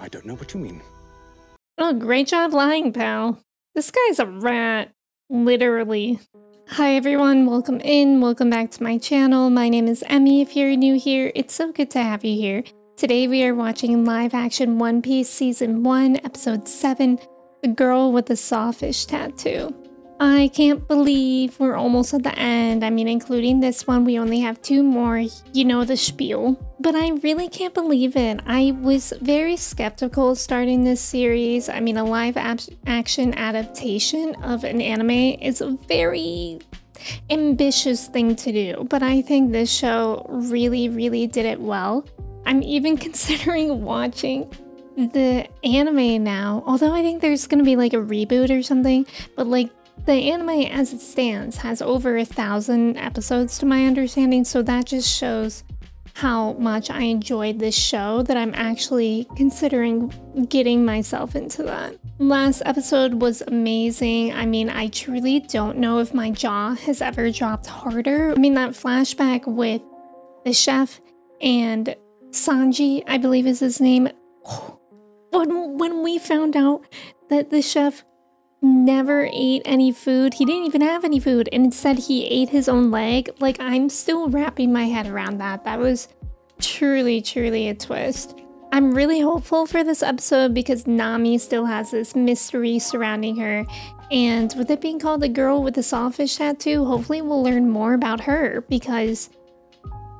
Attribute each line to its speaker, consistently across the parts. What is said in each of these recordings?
Speaker 1: I don't know what you mean.
Speaker 2: Oh, great job lying, pal. This guy's a rat. Literally. Hi everyone, welcome in, welcome back to my channel. My name is Emmy. If you're new here, it's so good to have you here. Today we are watching live action One Piece Season 1, Episode 7, The Girl with the Sawfish Tattoo. I can't believe we're almost at the end. I mean, including this one, we only have 2 more, you know the spiel. But I really can't believe it. I was very skeptical starting this series. I mean, a live action adaptation of an anime is a very ambitious thing to do. But I think this show really did it well. I'm even considering watching the anime now. Although I think there's gonna be like a reboot or something. But like, the anime as it stands has over 1,000 episodes to my understanding, so that just shows how much I enjoyed this show that I'm actually considering getting myself into that. Last episode was amazing. I mean, I truly don't know if my jaw has ever dropped harder. I mean, that flashback with the chef and Sanji, I believe is his name. When we found out that the chef never ate any food. He didn't even have any food, and instead he ate his own leg. Like, I'm still wrapping my head around that. That was truly a twist. I'm really hopeful for this episode because Nami still has this mystery surrounding her, and with it being called The Girl with the Sawfish Tattoo, hopefully we'll learn more about her because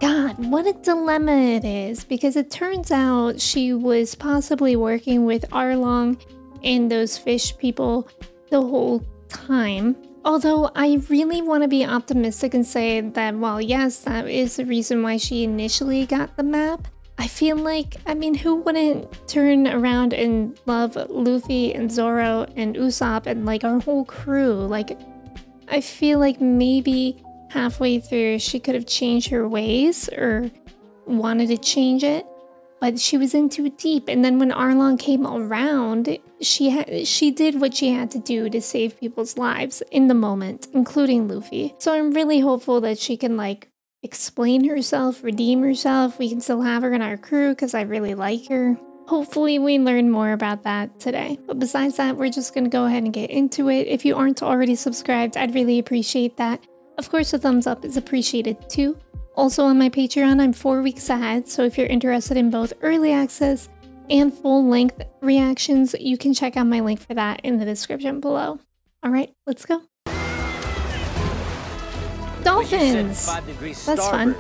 Speaker 2: God, what a dilemma it is, because it turns out she was possibly working with Arlong and those fish people the whole time. Although I really want to be optimistic and say that while yes, that is the reason why she initially got the map, I feel like, I mean, who wouldn't turn around and love Luffy and Zoro and Usopp and like our whole crew? Like, I feel like maybe halfway through she could have changed her ways or wanted to change it. But she was in too deep, and then when Arlong came around, she did what she had to do to save people's lives in the moment, including Luffy. So I'm really hopeful that she can like explain herself, redeem herself. We can still have her in our crew because I really like her. Hopefully we learn more about that today. But besides that, we're just gonna go ahead and get into it. If you aren't already subscribed, I'd really appreciate that. Of course, a thumbs up is appreciated too. Also on my Patreon, I'm 4 weeks ahead, so if you're interested in both early access and full-length reactions, you can check out my link for that in the description below. Alright, let's go. Dolphins! That's fun.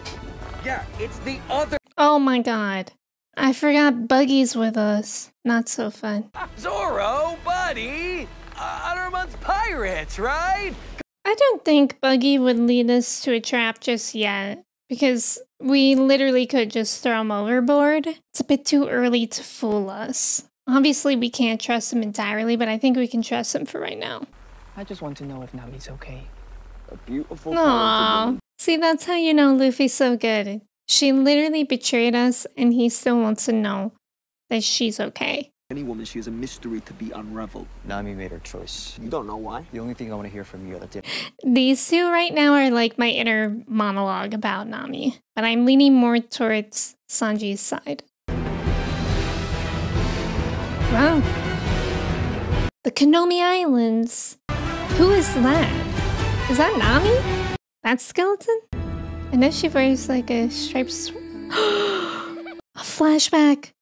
Speaker 3: Yeah, it's the other.
Speaker 2: Oh my god. I forgot Buggy's with us. Not so fun.
Speaker 3: Zoro, buddy! Honor amongst pirates, right?
Speaker 2: I don't think Buggy would lead us to a trap just yet, because we literally could just throw him overboard. It's a bit too early to fool us. Obviously, we can't trust him entirely, but I think we can trust him for right now.
Speaker 4: I just want to know if Nami's okay.
Speaker 3: A beautiful.
Speaker 2: Aww. See, that's how you know Luffy's so good. She literally betrayed us, and he still wants to know that she's okay.
Speaker 5: Any woman, she is a mystery to be unraveled.
Speaker 6: Nami made her choice.
Speaker 5: You don't know why?
Speaker 6: The only thing I want to hear from you are the
Speaker 2: These two right now are like my inner monologue about Nami, but I'm leaning more towards Sanji's side. Wow. The Konomi Islands. Who is that? Is that Nami? That skeleton? I know she wears like a striped a flashback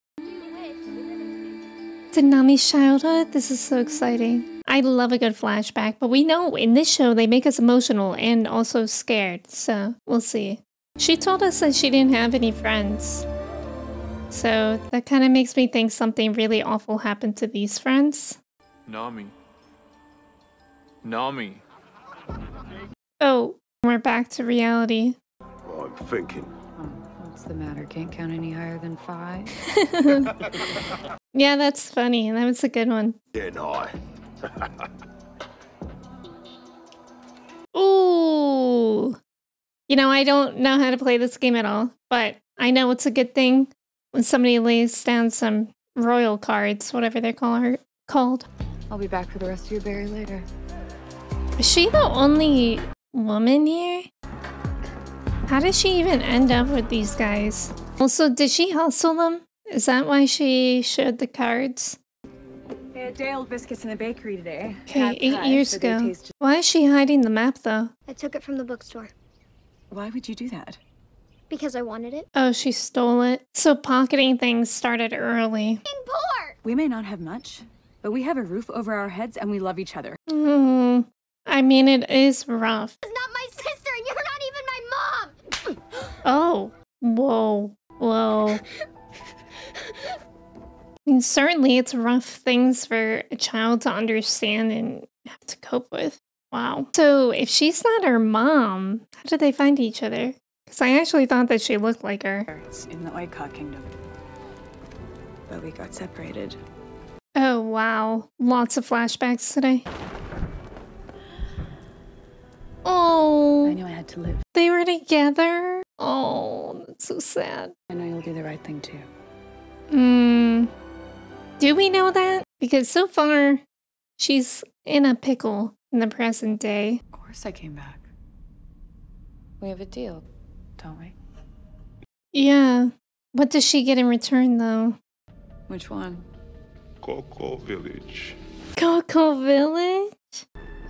Speaker 2: to Nami's childhood. This is so exciting. I love a good flashback, but we know in this show they make us emotional and also scared, so we'll see. She told us that she didn't have any friends, so that kind of makes me think something really awful happened to these friends.
Speaker 7: Nami. Nami.
Speaker 2: Oh, we're back to reality.
Speaker 1: I'm thinking.
Speaker 8: What's the matter? Can't count any higher than 5?
Speaker 2: Yeah, that's funny. That was a good one.
Speaker 1: Didn't I?
Speaker 2: Ooh. You know, I don't know how to play this game at all, but I know it's a good thing when somebody lays down some royal cards, whatever they're called.
Speaker 8: I'll be back for the rest of your berry later.
Speaker 2: Is she the only woman here? How did she even end up with these guys? Also, did she hustle them? Is that why she showed the cards?
Speaker 7: They had day-old biscuits in the bakery today.
Speaker 2: Okay,
Speaker 7: Had
Speaker 2: 8
Speaker 7: pie,
Speaker 2: years
Speaker 7: but they
Speaker 2: ago.
Speaker 7: tasted-
Speaker 2: Why is she hiding the map though?
Speaker 9: I took it from the bookstore
Speaker 7: Why would you do that?
Speaker 9: because I wanted it.
Speaker 2: Oh, she stole it. So pocketing things started early.
Speaker 9: Poor!
Speaker 7: We may not have much, but we have a roof over our heads and we love each other.
Speaker 2: I mean, it is rough.
Speaker 9: It's not my sister and you're not even my mom!
Speaker 2: Oh, whoa, whoa. I mean, certainly it's rough things for a child to understand and have to cope with. Wow. So if she's not her mom, how did they find each other? Because I actually thought that she looked like her.
Speaker 7: It's in the Oika kingdom. But we got separated.
Speaker 2: Oh, wow. Lots of flashbacks today. Oh,
Speaker 7: I knew I had to live.
Speaker 2: they were together? Oh, that's so sad.
Speaker 7: I know you'll do the right thing too.
Speaker 2: Do we know that? Because so far, she's in a pickle in the present day.
Speaker 7: Of course I came back.
Speaker 8: We have a deal.
Speaker 7: Don't we?
Speaker 2: Yeah. What does she get in return, though?
Speaker 7: Which one?
Speaker 1: Coco Village.
Speaker 2: Coco Village?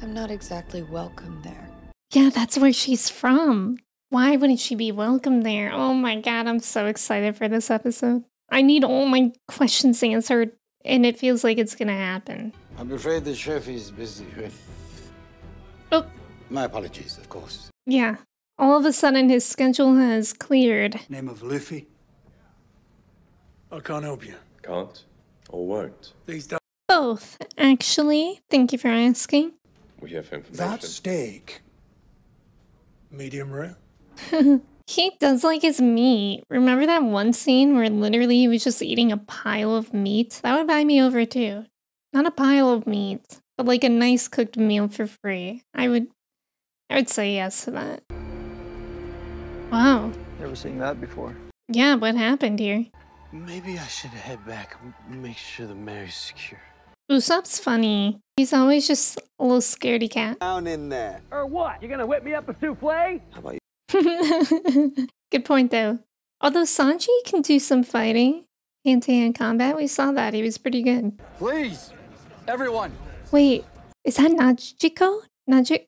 Speaker 8: I'm not exactly welcome there.
Speaker 2: Yeah, that's where she's from. Why wouldn't she be welcome there? Oh my god, I'm so excited for this episode. I need all my questions answered, and it feels like it's gonna happen.
Speaker 10: I'm afraid the chef is busy with...
Speaker 2: Oh.
Speaker 10: My apologies, of course.
Speaker 2: Yeah. All of a sudden, his schedule has cleared.
Speaker 11: Name of Luffy? I can't help you.
Speaker 1: Can't or won't.
Speaker 11: These days.
Speaker 2: Both, actually. Thank you for asking.
Speaker 1: We have information.
Speaker 11: That steak. Medium rare?
Speaker 2: He does like his meat. Remember that one scene where literally he was just eating a pile of meat? That would buy me over too. Not a pile of meat, but like a nice cooked meal for free. I would say yes to that. Wow.
Speaker 6: Never seen that before.
Speaker 2: Yeah, what happened here?
Speaker 10: Maybe I should head back and make sure the mayor's secure.
Speaker 2: Usopp's funny. He's always just a little scaredy cat.
Speaker 10: Down in there.
Speaker 3: Or what? You gonna whip me up a souffle?
Speaker 10: How about you?
Speaker 2: Good point though. Although Sanji can do some fighting, hand-to-hand combat, we saw that. He was pretty good.
Speaker 3: Please, everyone.
Speaker 2: Wait, is that Najiko?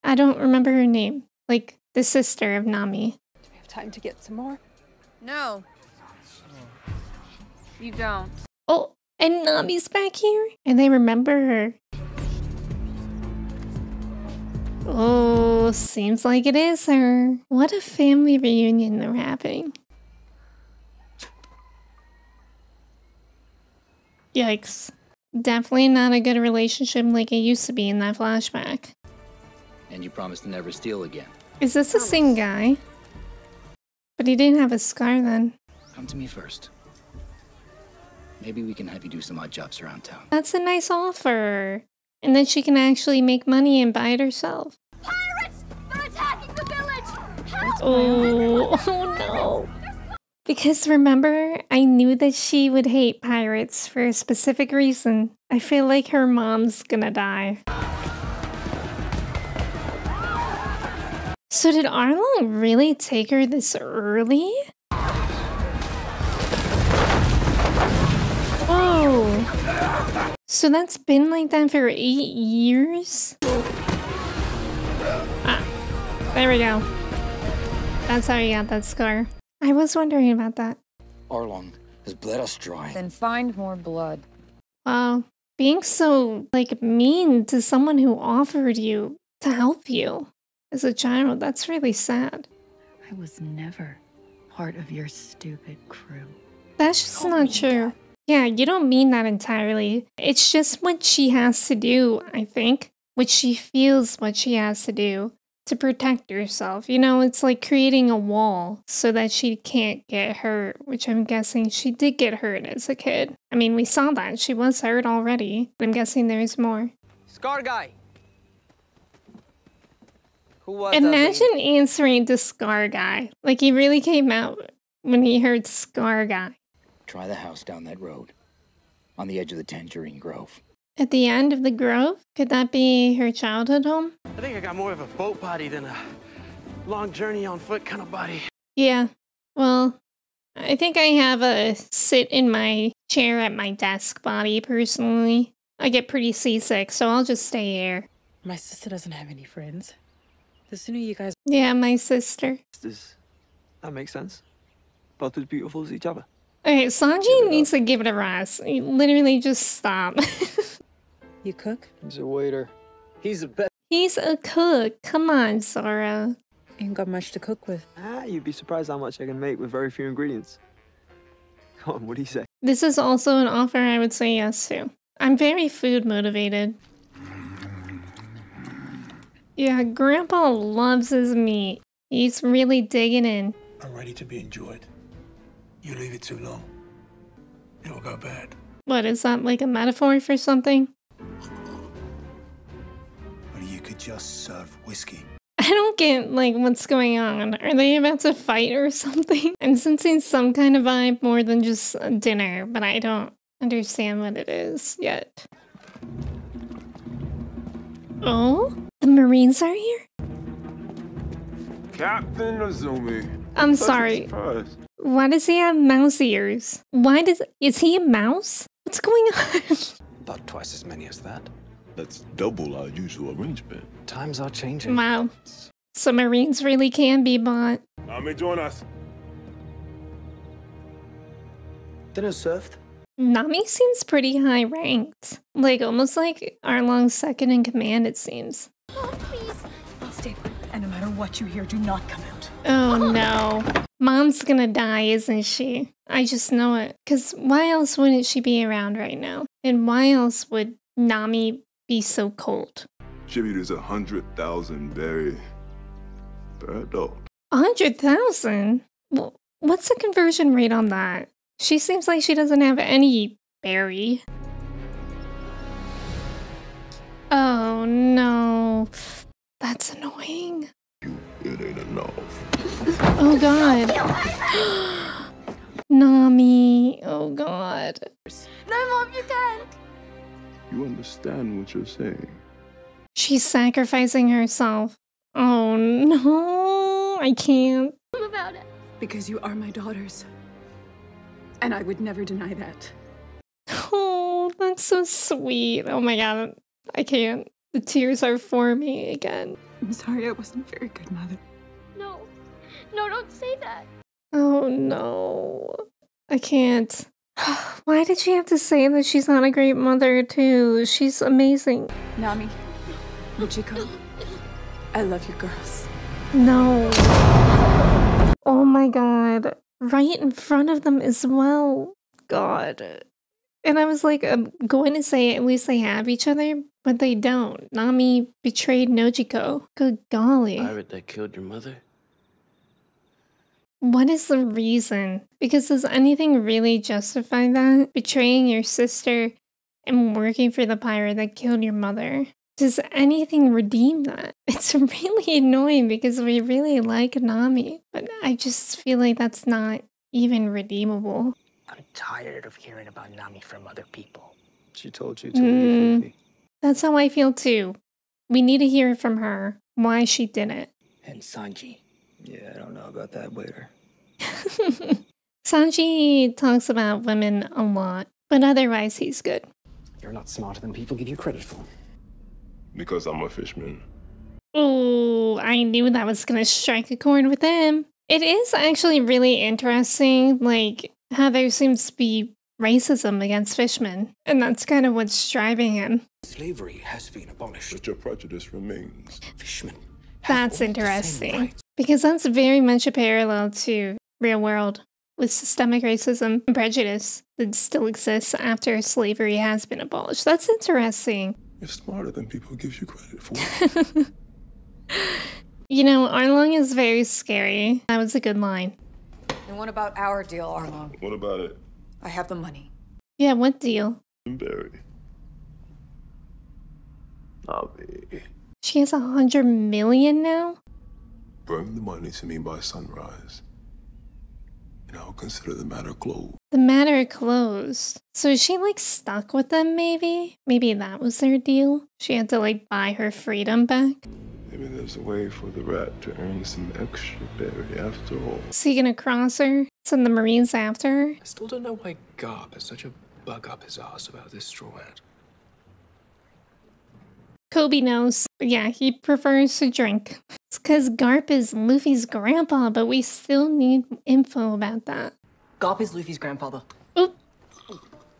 Speaker 2: I don't remember her name. Like, the sister of Nami.
Speaker 7: Do we have time to get some more?
Speaker 8: No. You don't.
Speaker 2: Oh, and Nami's back here? And they remember her. Oh, seems like it is her. What a family reunion they're having. Yikes. Definitely not a good relationship like it used to be in that flashback.
Speaker 12: And you promised to never steal again.
Speaker 2: Is this the same guy? But he didn't have a scar then.
Speaker 12: Come to me first. Maybe we can have you do some odd jobs around town.
Speaker 2: That's a nice offer. And then she can actually make money and buy it herself.
Speaker 9: Pirates! They're attacking the village! Help!
Speaker 2: Oh no. Because remember, I knew that she would hate pirates for a specific reason. I feel like her mom's gonna die. So did Arlong really take her this early? Whoa. So that's been like that for 8 years? Ah, there we go. That's how you got that scar. I was wondering about that.
Speaker 12: Arlong has bled us dry.
Speaker 8: Then find more blood.
Speaker 2: Wow. Being so, like, mean to someone who offered you to help you as a child, that's really sad.
Speaker 8: I was never part of your stupid crew.
Speaker 2: That's just not true. Yeah, you don't mean that entirely. It's just what she has to do, I think. What she feels what she has to do to protect herself. You know, it's like creating a wall so that she can't get hurt, which I'm guessing she did get hurt as a kid. I mean, we saw that. She was hurt already. But I'm guessing there's more.
Speaker 3: Scar guy. Who was that
Speaker 2: Imagine
Speaker 3: lady?
Speaker 2: answering to Scar Guy. Like, he really came out when he heard Scar Guy.
Speaker 12: Try the house down that road. On the edge of the Tangerine Grove.
Speaker 2: At the end of the grove? Could that be her childhood home?
Speaker 13: I think I got more of a boat body than a long journey on foot kind of body.
Speaker 2: Yeah. Well, I think I have a sit in my chair at my desk body, personally. I get pretty seasick, so I'll just stay here.
Speaker 13: My sister doesn't have any friends. The sooner you guys...
Speaker 2: Yeah, my sister.
Speaker 5: That makes sense. Both as beautiful as each other.
Speaker 2: Okay, Sanji needs to give it a rest. Literally just stop.
Speaker 13: You cook?
Speaker 5: He's a waiter.
Speaker 3: He's the best.
Speaker 2: He's a cook. Come on, Sora.
Speaker 13: Ain't got much to cook with.
Speaker 5: You'd be surprised how much I can make with very few ingredients. Come on, what do you say?
Speaker 2: This is also an offer I would say yes to. I'm very food motivated. Yeah, Grandpa loves his meat. He's really digging in.
Speaker 11: I'm ready to be enjoyed. You leave it too long, it'll go bad.
Speaker 2: What, is that like a metaphor for something?
Speaker 11: Or you could just serve whiskey.
Speaker 2: I don't get, like, what's going on. Are they about to fight or something? I'm sensing some kind of vibe more than just a dinner, but I don't understand what it is yet. Oh? The Marines are here?
Speaker 1: Captain Azumi.
Speaker 2: I'm sorry. Why does he have mouse ears? Is he a mouse? What's going on?
Speaker 6: About twice as many as that.
Speaker 1: That's double our usual arrangement.
Speaker 6: Times are changing.
Speaker 2: Wow. So Marines really can be bought.
Speaker 1: Nami, join us.
Speaker 5: Dinner served.
Speaker 2: Nami seems pretty high ranked. Like, almost like Arlong's second in command, it seems.
Speaker 9: Oh, please.
Speaker 7: I'll stay put. And no matter what you hear, do not come out.
Speaker 2: Oh no. Mom's gonna die, isn't she? I just know it. Because why else wouldn't she be around right now? And why else would Nami be so cold?
Speaker 1: Tribute is 100,000 berry per adult.
Speaker 2: 100,000? Well, what's the conversion rate on that? She seems like she doesn't have any berry. Oh no. That's annoying.
Speaker 1: It ain't enough.
Speaker 2: Oh god. Nami. Oh god.
Speaker 9: No, Mom, you can't.
Speaker 1: You understand what you're saying?
Speaker 2: She's sacrificing herself. Oh no. I can't.
Speaker 9: About it.
Speaker 7: Because you are my daughters. And I would never deny that.
Speaker 2: Oh, that's so sweet. Oh my god. I can't. The tears are forming again.
Speaker 7: I'm sorry I wasn't very good, Mother.
Speaker 9: No. No, don't say that.
Speaker 2: Oh no. I can't. Why did she have to say that she's not a great mother too? She's amazing.
Speaker 7: Nami, Michiko, I love you girls.
Speaker 2: No. Oh my god. Right in front of them as well. God. And I was like, I'm going to say at least they have each other, but they don't. Nami betrayed Nojiko. Good golly.
Speaker 10: Pirate that killed your mother?
Speaker 2: What is the reason? Because does anything really justify that? Betraying your sister and working for the pirate that killed your mother? Does anything redeem that? It's really annoying because we really like Nami, but I just feel like that's not even redeemable.
Speaker 12: I'm tired of hearing about Nami from other people.
Speaker 5: She told you to leave, Fifi.
Speaker 2: That's how I feel too. We need to hear from her why she did it.
Speaker 12: And Sanji.
Speaker 5: Yeah, I don't know about that waiter.
Speaker 2: Sanji talks about women a lot, but otherwise he's good.
Speaker 6: You're not smarter than people give you credit for.
Speaker 1: Because I'm a fishman.
Speaker 2: Oh, I knew that was gonna strike a chord with him. It is actually really interesting, like, how there seems to be racism against fishermen, and that's kind of what's driving him.
Speaker 12: Slavery has been abolished.
Speaker 1: But your prejudice remains.
Speaker 12: Fishermen.
Speaker 2: That's interesting, because that's very much a parallel to real world, with systemic racism and prejudice that still exists after slavery has been abolished. That's interesting.
Speaker 1: You're smarter than people give you credit for.
Speaker 2: You know, Arlong is very scary. That was a good line.
Speaker 14: And what about our deal, Arlong?
Speaker 1: What about it?
Speaker 14: I have the money.
Speaker 2: Yeah, what deal?
Speaker 1: Barry. Nami.
Speaker 2: She has 100 million now?
Speaker 1: Bring the money to me by sunrise. And I'll consider the matter closed.
Speaker 2: The matter closed. So is she like stuck with them maybe? Maybe that was their deal? She had to like buy her freedom back?
Speaker 1: They Maybe there's a way for the rat to earn some extra berry after all.
Speaker 2: Is he gonna cross her? Send the Marines after her?
Speaker 6: I still don't know why Garp has such a bug up his ass about this straw hat.
Speaker 2: Kobe knows. But yeah, he prefers to drink. It's because Garp is Luffy's grandpa, but we still need info about that.
Speaker 4: Garp is Luffy's grandfather.
Speaker 2: Oop.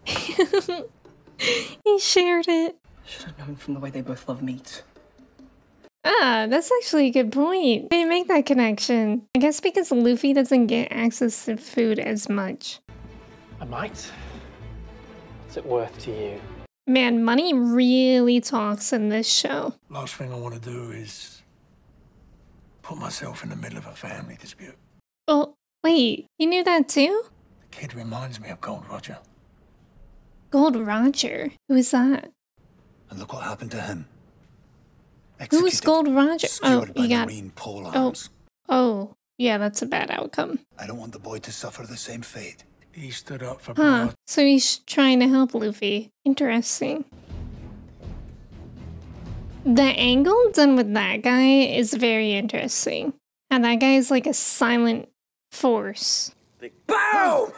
Speaker 2: He shared it.
Speaker 4: Should have known from the way they both love meat.
Speaker 2: Ah, that's actually a good point. They make that connection. I guess because Luffy doesn't get access to food as much.
Speaker 6: I might. What's it worth to you?
Speaker 2: Man, money really talks in this show.
Speaker 11: Last thing I want to do is put myself in the middle of a family dispute.
Speaker 2: Oh, wait, you knew that too?
Speaker 11: The kid reminds me of Gold Roger.
Speaker 2: Gold Roger? Who is that?
Speaker 15: And look what happened to him.
Speaker 2: Who's Gold Roger? Oh,
Speaker 15: Skewered by
Speaker 2: he got...
Speaker 15: marine pole
Speaker 2: Oh,
Speaker 15: arms.
Speaker 2: oh, yeah, that's a bad outcome.
Speaker 15: I don't want the boy to suffer the same fate.
Speaker 11: He stood up for
Speaker 2: Huh,
Speaker 11: blood.
Speaker 2: so he's trying to help Luffy. Interesting. The angle done with that guy is very interesting. And that guy is like a silent force.
Speaker 3: Boom!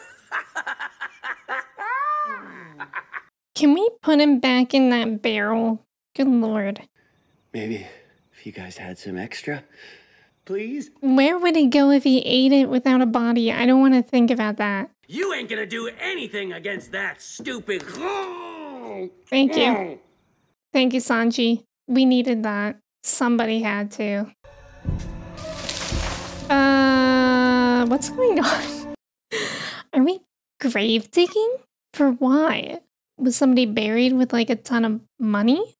Speaker 2: Can we put him back in that barrel? Good lord.
Speaker 16: Maybe if you guys had some extra, please?
Speaker 2: Where would he go if he ate it without a body? I don't want to think about that.
Speaker 17: You ain't gonna do anything against that stupid.
Speaker 2: Thank you. Thank you, Sanji. We needed that. Somebody had to. What's going on? Are we grave digging? For why? Was somebody buried with like a ton of money?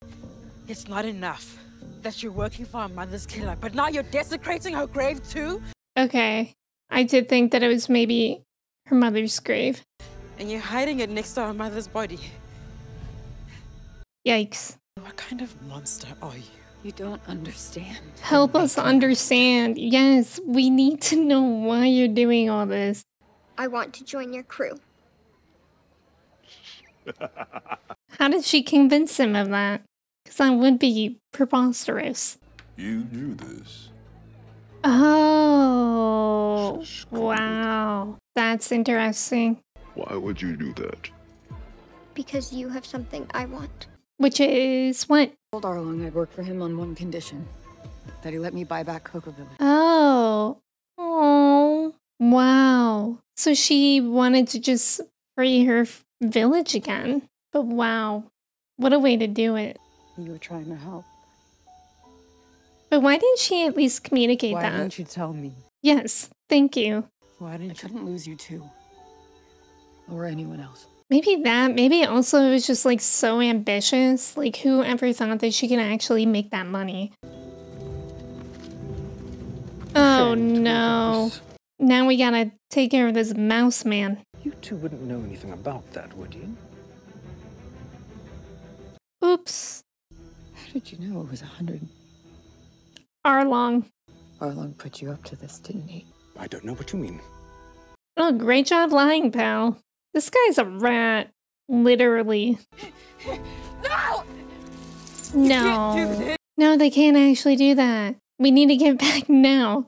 Speaker 18: It's not enough that you're working for our mother's killer, but now you're desecrating her grave too?
Speaker 2: Okay. I did think that it was maybe her mother's grave.
Speaker 18: And you're hiding it next to our mother's body.
Speaker 2: Yikes.
Speaker 18: What kind of monster are you?
Speaker 8: You don't understand.
Speaker 2: Help us understand. Yes, we need to know why you're doing all this.
Speaker 9: I want to join your crew.
Speaker 2: How did she convince him of that? Because that would be preposterous.
Speaker 1: You do this.
Speaker 2: Oh, wow. That's interesting.
Speaker 1: Why would you do that?
Speaker 9: Because you have something I want.
Speaker 2: Which is what?
Speaker 8: I told Arlong I'd work for him on one condition. That he let me buy back Cocoa Village.
Speaker 2: Oh. Oh. Wow. So she wanted to just free her village again. But wow. What a way to do it.
Speaker 8: You were trying to help.
Speaker 2: But why didn't she at least communicate
Speaker 8: Why
Speaker 2: that?
Speaker 8: didn't you tell me?
Speaker 2: Yes. Thank you.
Speaker 8: Why didn't I couldn't lose you too. Or anyone else.
Speaker 2: Maybe that. Maybe also it was just like so ambitious. Like who ever thought that she can actually make that money? Oh no. Now we gotta take care of this mouse man.
Speaker 6: You two wouldn't know anything about that, would you?
Speaker 2: Oops.
Speaker 8: How did you know it was 100?
Speaker 2: Arlong.
Speaker 8: Arlong put you up to this, didn't he?
Speaker 6: I don't know what you mean.
Speaker 2: Oh, great job lying, pal. This guy's a rat. Literally.
Speaker 18: No!
Speaker 2: No. No, they can't actually do that. We need to get back now.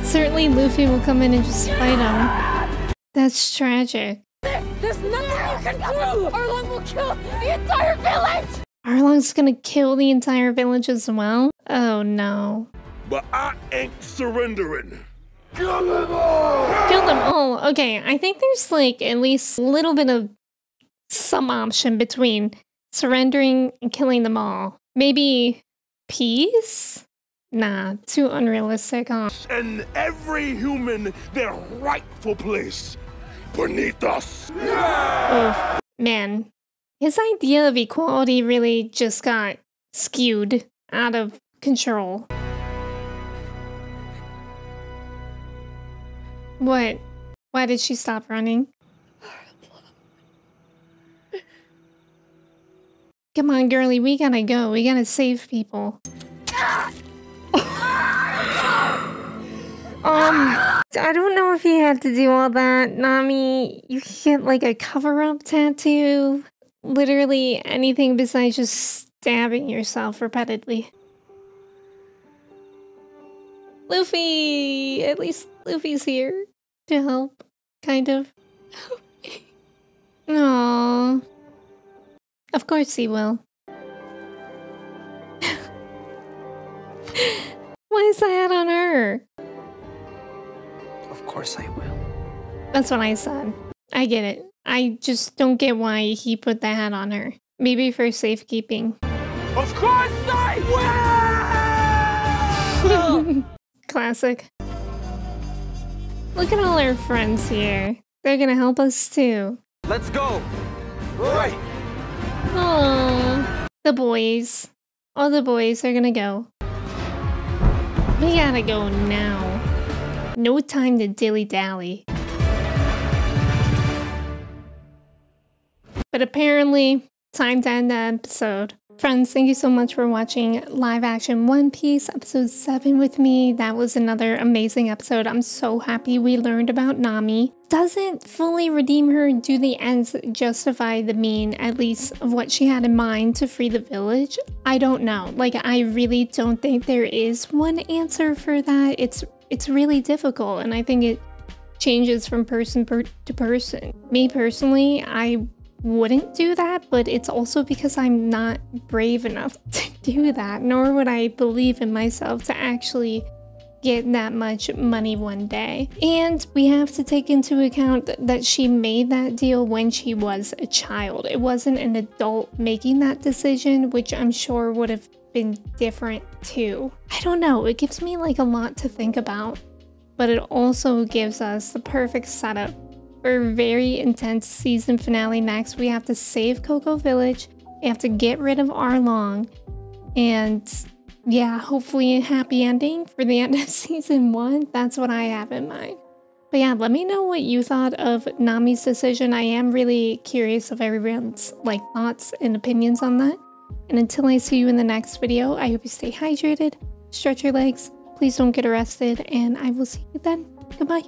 Speaker 2: Certainly Luffy will come in and just fight him. That's tragic.
Speaker 18: There's nothing you can do! Arlong will kill the entire village!
Speaker 2: Arlong's gonna kill the entire village as well? Oh no.
Speaker 19: But I ain't surrendering. Kill them all!
Speaker 2: Kill them all. Okay, I think there's like at least a little bit of some option between surrendering and killing them all. Maybe peace? Nah, too unrealistic, huh?
Speaker 19: And every human their rightful place beneath us.
Speaker 2: Oh, man. His idea of equality really just got skewed out of control. What? Why did she stop running? Come on, girlie, we gotta go. We gotta save people. I don't know if you had to do all that, Nami. You could get like a cover-up tattoo. Literally anything besides just stabbing yourself repeatedly. Luffy! At least Luffy's here to help, kind of. Aww. Of course he will. Why is the hat on her?
Speaker 6: Of course I will.
Speaker 2: That's what I said. I get it. I just don't get why he put the hat on her. Maybe for safekeeping.
Speaker 19: Of course I will!
Speaker 2: Classic. Look at all our friends here. They're gonna help us too.
Speaker 3: Let's go. Right.
Speaker 2: Oh, the boys. All the boys are gonna go. We gotta go now. No time to dilly-dally. But apparently, time to end the episode. Friends, thank you so much for watching live action One Piece episode 7 with me. That was another amazing episode. I'm so happy we learned about Nami. Doesn't fully redeem her. Do the ends justify the mean, at least of what she had in mind to free the village? I don't know. Like, I really don't think there is one answer for that. It's really difficult, and I think it changes from person to person. Me personally, I wouldn't do that, but it's also because I'm not brave enough to do that, nor would I believe in myself to actually get that much money one day. And we have to take into account that she made that deal when she was a child. It wasn't an adult making that decision, which I'm sure would have been different too. I don't know, it gives me like a lot to think about, but it also gives us the perfect setup for a very intense season finale. Next, we have to save Cocoa Village, we have to get rid of Arlong, and yeah, hopefully a happy ending for the end of season 1. That's what I have in mind. But yeah, let me know what you thought of Nami's decision. I am really curious of everyone's like thoughts and opinions on that. And until I see you in the next video, I hope you stay hydrated, stretch your legs, please don't get arrested, and I will see you then. Goodbye.